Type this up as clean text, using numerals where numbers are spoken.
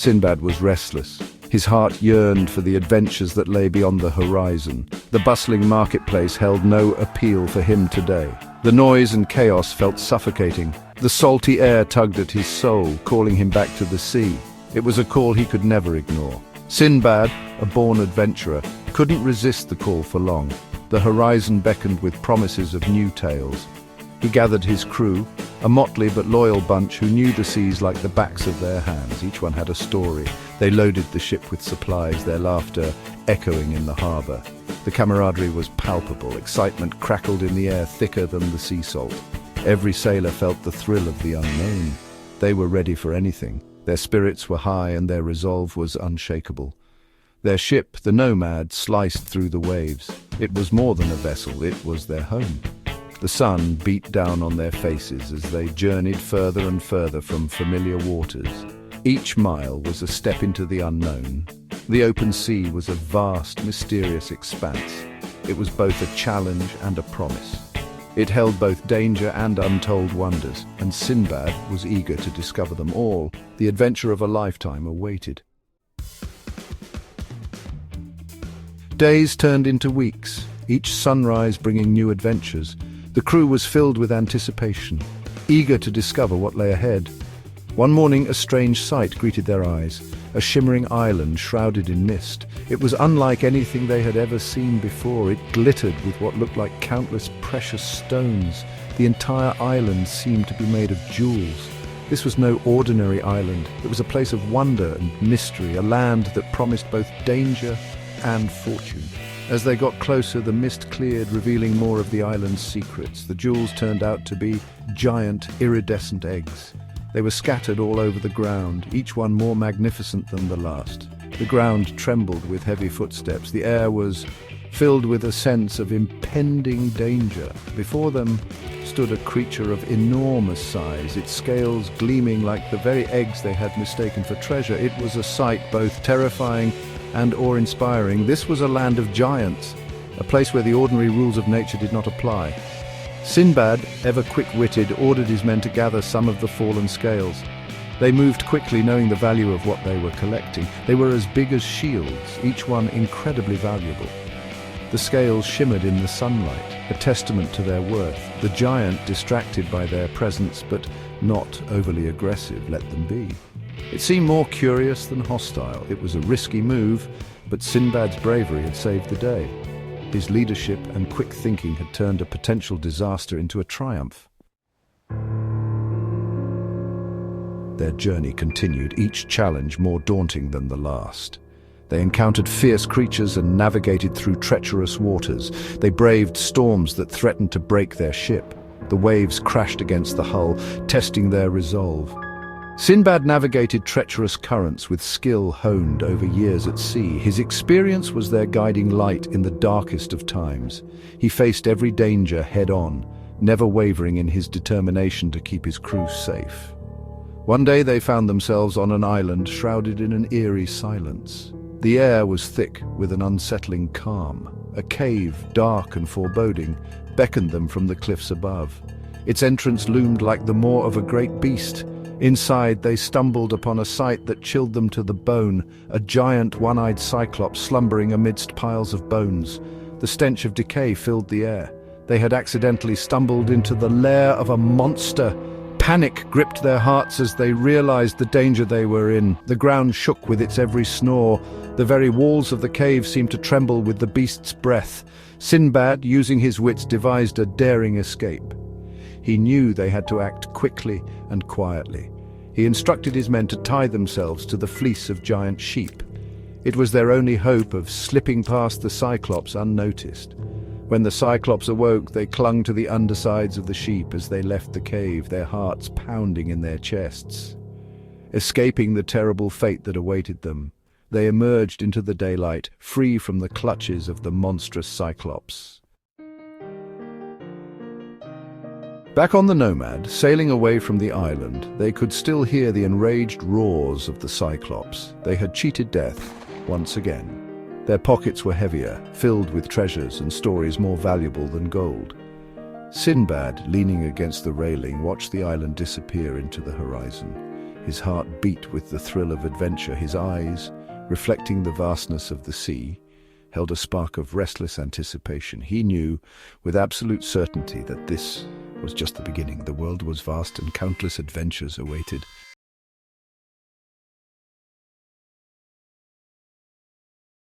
Sindbad was restless. His heart yearned for the adventures that lay beyond the horizon. The bustling marketplace held no appeal for him today. The noise and chaos felt suffocating. The salty air tugged at his soul, calling him back to the sea. It was a call he could never ignore. Sindbad, a born adventurer, couldn't resist the call for long. The horizon beckoned with promises of new tales. He gathered his crew, a motley but loyal bunch who knew the seas like the backs of their hands. Each one had a story. They loaded the ship with supplies, their laughter echoing in the harbor. The camaraderie was palpable. Excitement crackled in the air thicker than the sea salt. Every sailor felt the thrill of the unknown. They were ready for anything. Their spirits were high and their resolve was unshakable. Their ship, the Nomad, sliced through the waves. It was more than a vessel, it was their home. The sun beat down on their faces as they journeyed further and further from familiar waters. Each mile was a step into the unknown. The open sea was a vast, mysterious expanse. It was both a challenge and a promise. It held both danger and untold wonders, and Sindbad was eager to discover them all. The adventure of a lifetime awaited. Days turned into weeks, each sunrise bringing new adventures. The crew was filled with anticipation, eager to discover what lay ahead. One morning, a strange sight greeted their eyes, a shimmering island shrouded in mist. It was unlike anything they had ever seen before. It glittered with what looked like countless precious stones. The entire island seemed to be made of jewels. This was no ordinary island. It was a place of wonder and mystery, a land that promised both danger and fortune. As they got closer, the mist cleared, revealing more of the island's secrets. The jewels turned out to be giant, iridescent eggs. They were scattered all over the ground, each one more magnificent than the last. The ground trembled with heavy footsteps. The air was filled with a sense of impending danger. Before them stood a creature of enormous size, its scales gleaming like the very eggs they had mistaken for treasure. It was a sight both terrifying and awe-inspiring. This was a land of giants, a place where the ordinary rules of nature did not apply. Sindbad, ever quick-witted, ordered his men to gather some of the fallen scales. They moved quickly, knowing the value of what they were collecting. They were as big as shields, each one incredibly valuable. The scales shimmered in the sunlight, a testament to their worth. The giant, distracted by their presence but not overly aggressive, let them be. It seemed more curious than hostile. It was a risky move, but Sindbad's bravery had saved the day. His leadership and quick thinking had turned a potential disaster into a triumph. Their journey continued, each challenge more daunting than the last. They encountered fierce creatures and navigated through treacherous waters. They braved storms that threatened to break their ship. The waves crashed against the hull, testing their resolve. Sindbad navigated treacherous currents with skill honed over years at sea. His experience was their guiding light in the darkest of times. He faced every danger head-on, never wavering in his determination to keep his crew safe. One day they found themselves on an island shrouded in an eerie silence. The air was thick with an unsettling calm. A cave, dark and foreboding, beckoned them from the cliffs above. Its entrance loomed like the maw of a great beast. Inside, they stumbled upon a sight that chilled them to the bone, a giant one-eyed cyclops slumbering amidst piles of bones. The stench of decay filled the air. They had accidentally stumbled into the lair of a monster. Panic gripped their hearts as they realized the danger they were in. The ground shook with its every snore. The very walls of the cave seemed to tremble with the beast's breath. Sindbad, using his wits, devised a daring escape. He knew they had to act quickly and quietly. He instructed his men to tie themselves to the fleece of giant sheep. It was their only hope of slipping past the Cyclops unnoticed. When the Cyclops awoke, they clung to the undersides of the sheep as they left the cave, their hearts pounding in their chests. Escaping the terrible fate that awaited them, they emerged into the daylight, free from the clutches of the monstrous Cyclops. Back on the Nomad, sailing away from the island, they could still hear the enraged roars of the Cyclops. They had cheated death once again. Their pockets were heavier, filled with treasures and stories more valuable than gold. Sindbad, leaning against the railing, watched the island disappear into the horizon. His heart beat with the thrill of adventure. His eyes, reflecting the vastness of the sea, held a spark of restless anticipation. He knew with absolute certainty that this was just the beginning. The world was vast and countless adventures awaited.